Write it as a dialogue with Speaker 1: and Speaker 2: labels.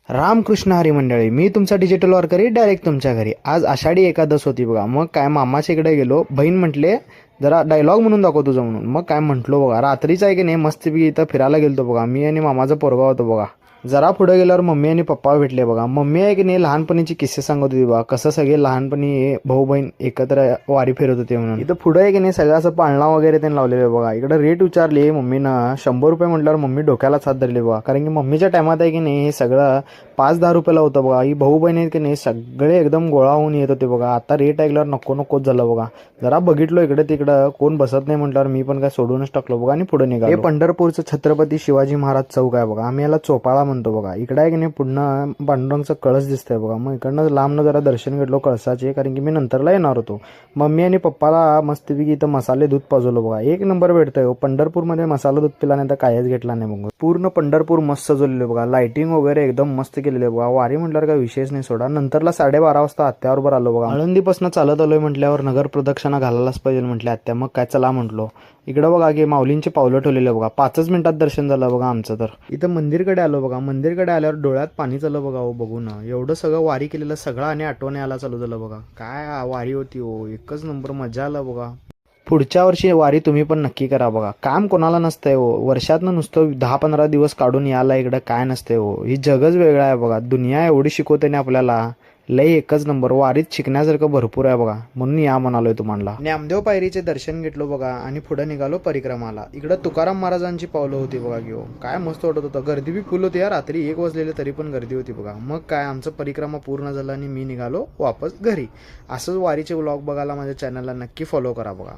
Speaker 1: रामकृष्ण हरी मंडळी, मी तुमचा digital worker direct तुमच्या घरी. आज आषाढी एकादश होती बघा. मग काय मामाच्या इकडे गेलो. बहीण म्हटले जरा डायलॉग म्हणून दाखव तुझं म्हणून. मग काय म्हटलो बघा, रात्रीच आहे की नाही मस्तपैकी इथं फिरायला गेलतो बघा. मी आणि मामाचा पोरगा होतो बघा. जरा पुढे गेल्यावर मम्मी आणि पप्पा भेटले बघा. मम्मी आहे की नाही लहानपणीचे किस्से सांगत होती बघा, कसं सगळे लहानपणी भाऊ बहीण एकत्र वारी फिरत होते म्हणून. इथं पुढे आहे की नाही सगळं असं पाळणा वगैरे त्यांनी लावलेले बघा. इकडे रेट विचारली मम्मीनं 100 रुपये म्हटल्यावर मम्मी डोक्यालाच हात धरले बघा. कारण की मम्मीच्या टायमात आहे की नाही हे सगळं 5-10 रुपयाला होतं बघा. ही भाऊ बहीण आहेत की नाही सगळे एकदम गोळा होऊन येत होते बघा. आता रेट ऐकल्यावर नको नकोच झालं बघा. जरा बघितलो इकडे तिकडं कोण बसत नाही म्हटल्यावर मी पण काय सोडूनच टाकलो बघा आणि पुढे निघालो. हे पंढरपूरचं छत्रपती शिवाजी महाराज चौक आहे बघा. आम्ही याला चोपाळा म्हणतो बघा. इकडे आहे की नाही पुन्हा पांडुरंगचा कळस दिसतंय बघा. मग इकडनं लांबनं जरा दर्शन घेतलो कळसाचे, कारण की मी नंतरला येणार होतो. मम्मी आणि पप्पाला मस्तपैकी इथं मसाले दूध पाजवलं बघा. एक नंबर भेटतंय हो. पंढरपूरमध्ये मसाला दूध पिला नाही तर कायच घेतला नाही बघा. पूर्ण पंढरपूर मस्त सजवलेलं बघा. लाइटिंग वगैरे एकदम मस्त केलेले बघा. वारी म्हटल्यावर काय विशेष नाही सोडा. नंतरला 12:30 वाजता आत्याबरोबर आलो बघा. आळंदीपासून चालत आलोय म्हटल्यावर नगर प्रदक्षिणा घालायलाच पाहिजे म्हटले आत्या. मग काय चला म्हटलो. इकडं बघा की माऊलींचे पावलं ठेवलेले बघा. 5च मिनिटात दर्शन झालं बघा आमचं तर. इथं मंदिरकडे आलो बघा. मंदिरकडे आल्यावर डोळ्यात पाणी चाललं बघा हो बघून. एवढं सगळं वारी केलेलं सगळं आणि आठवण यायला चालू झालं बघा. काय वारी होती हो, एकच नंबर मजा आला बघा. पुढच्या वर्षी वारी तुम्ही पण नक्की करा बघा. काम कोणाला नसतंय हो. वर्षातनं नुसतं 10-15 दिवस काढून यायला इकडं काय नसतंय हो. ही जगच वेगळं आहे बघा. दुनिया एवढी शिकवते ना आपल्याला, लय एकच नंबर. वारीत शिकण्यासारखं भरपूर आहे बघा. म्हणून या म्हणालोय तुम्हाला. ज्ञानदेव पायरीचे दर्शन घेतलो बघा आणि पुढे निघालो परिक्रमाला. इकडं तुकाराम महाराजांची पावलं होती बघा घेऊ. काय मस्त वाटत होतं. गर्दी बी फुल होती. रात्री 1 वाजलेले तरी पण गर्दी होती बघा. मग काय आमचं परिक्रमा पूर्ण झालं आणि मी निघालो वापस घरी. असंच वारीचे व्लॉग बघायला माझ्या चॅनलला नक्की फॉलो करा बघा.